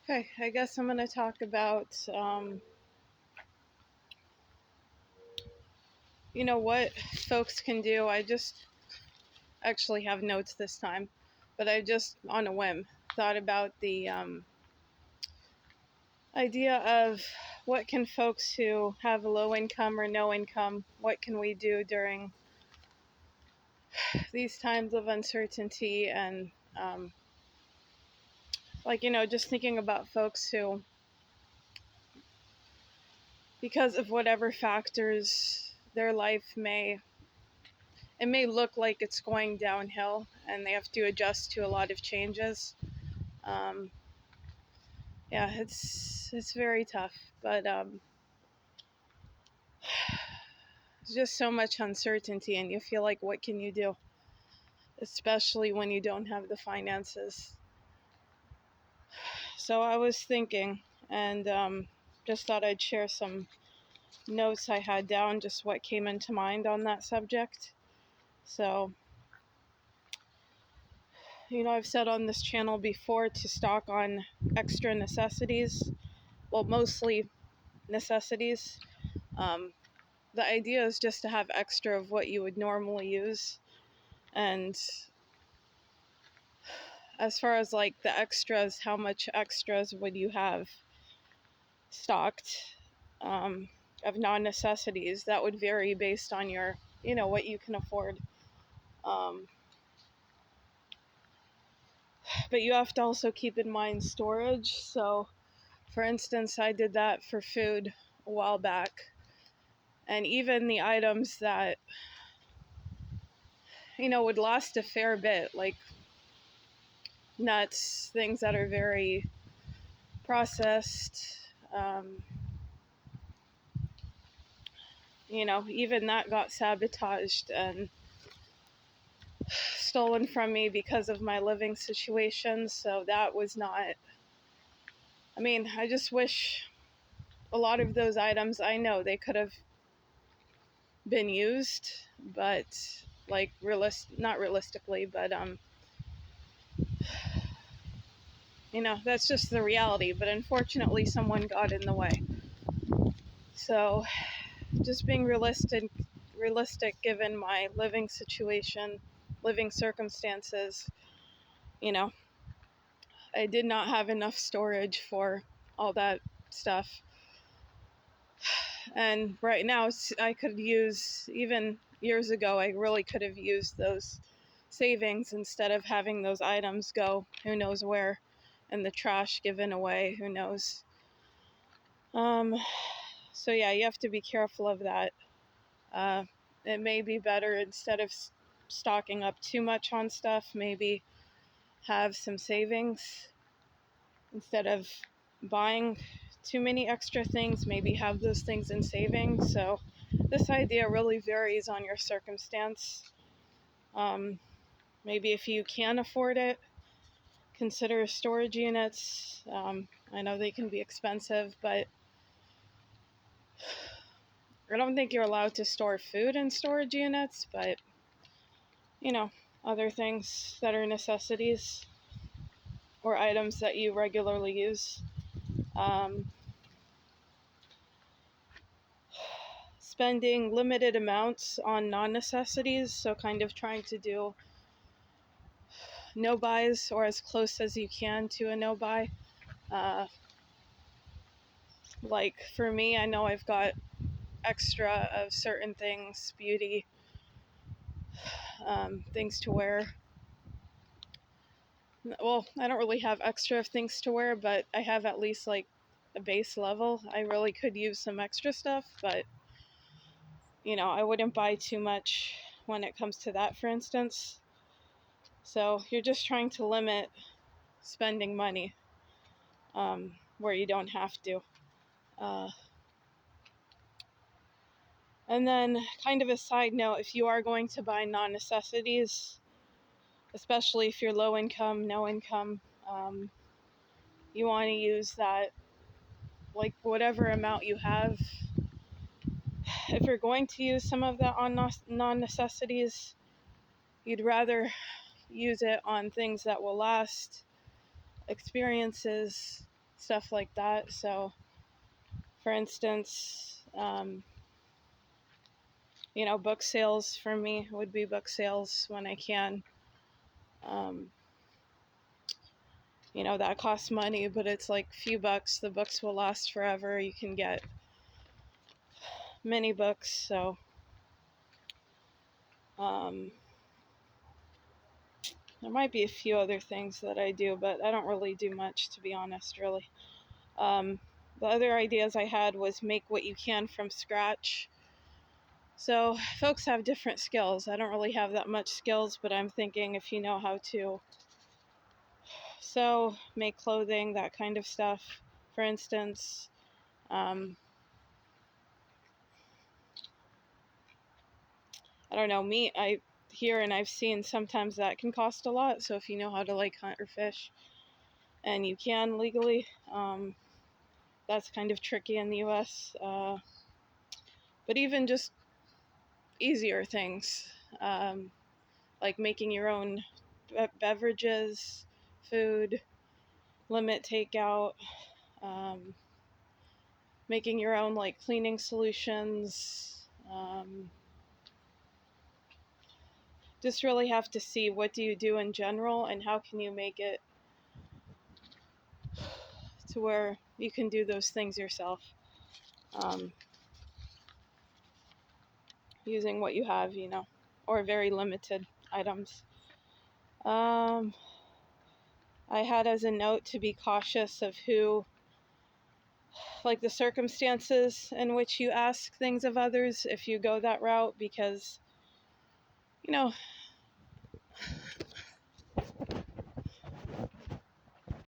Okay, I guess I'm going to talk about, what folks can do. I just actually have notes this time, but I just, on a whim, thought about the idea of what can folks who have low income or no income, what can we do during these times of uncertainty and, just thinking about folks who, because of whatever factors, their life may look like it's going downhill and they have to adjust to a lot of changes. Um, yeah, it's very tough, but there's just so much uncertainty, and you feel like, what can you do, especially when you don't have the finances? So I was thinking, and just thought I'd share some notes I had down, just what came into mind on that subject. So, I've said on this channel before to stock on extra necessities. Well, mostly necessities. Um, the idea is just to have extra of what you would normally use. And as far as like the extras, how much extras would you have stocked of non necessities? That would vary based on what you can afford. Um, but you have to also keep in mind storage. So, for instance, I did that for food a while back. And even the items that, would last a fair bit, like nuts, things that are very processed. Even that got sabotaged and stolen from me because of my living situation. So that was not, I just wish a lot of those items, I know they could have been used, but like not realistically, but that's just the reality. But unfortunately, someone got in the way. So just being realistic given my living situation, living circumstances, you know, I did not have enough storage for all that stuff. And right now, I could use, even years ago, I really could have used those savings instead of having those items go who knows where, and the trash given away, who knows. Um, so yeah, you have to be careful of that. Uh, it may be better, instead of stocking up too much on stuff, maybe have some savings. Instead of buying too many extra things, maybe have those things in savings. So this idea really varies on your circumstance. Um, Maybe if you can afford it, consider storage units. I know they can be expensive, but I don't think you're allowed to store food in storage units, but you know, other things that are necessities or items that you regularly use. Um, Spending limited amounts on non-necessities, so kind of trying to do no buys or as close as you can to a no buy. Uh, like for me, I know I've got extra of certain things, beauty, things to wear. Well, I don't really have extra of things to wear, but I have at least like a base level. I really could use some extra stuff, but I wouldn't buy too much when it comes to that, for instance. So you're just trying to limit spending money where you don't have to. Uh, and then, kind of a side note, if you are going to buy non necessities, especially if you're low income, no income, you want to use that, like whatever amount you have. If you're going to use some of that on non necessities, you'd rather use it on things that will last, experiences, stuff like that. So, for instance, book sales for me would be book sales when I can. Um, that costs money, but it's like a few bucks. The books will last forever. You can get many books. So, there might be a few other things that I do, but I don't really do much, to be honest, really. The other ideas I had was make what you can from scratch. So folks have different skills. I don't really have that much skills, but I'm thinking if you know how to sew, make clothing, that kind of stuff, for instance. I don't know, meat, I hear and I've seen sometimes that can cost a lot. So if you know how to like hunt or fish, and you can legally, that's kind of tricky in the US. But even just easier things, like making your own beverages, food, limit takeout, making your own like cleaning solutions. Just really have to see what do you do in general and how can you make it to where you can do those things yourself, using what you have, or very limited items. I had as a note to be cautious of who, like the circumstances in which you ask things of others if you go that route, because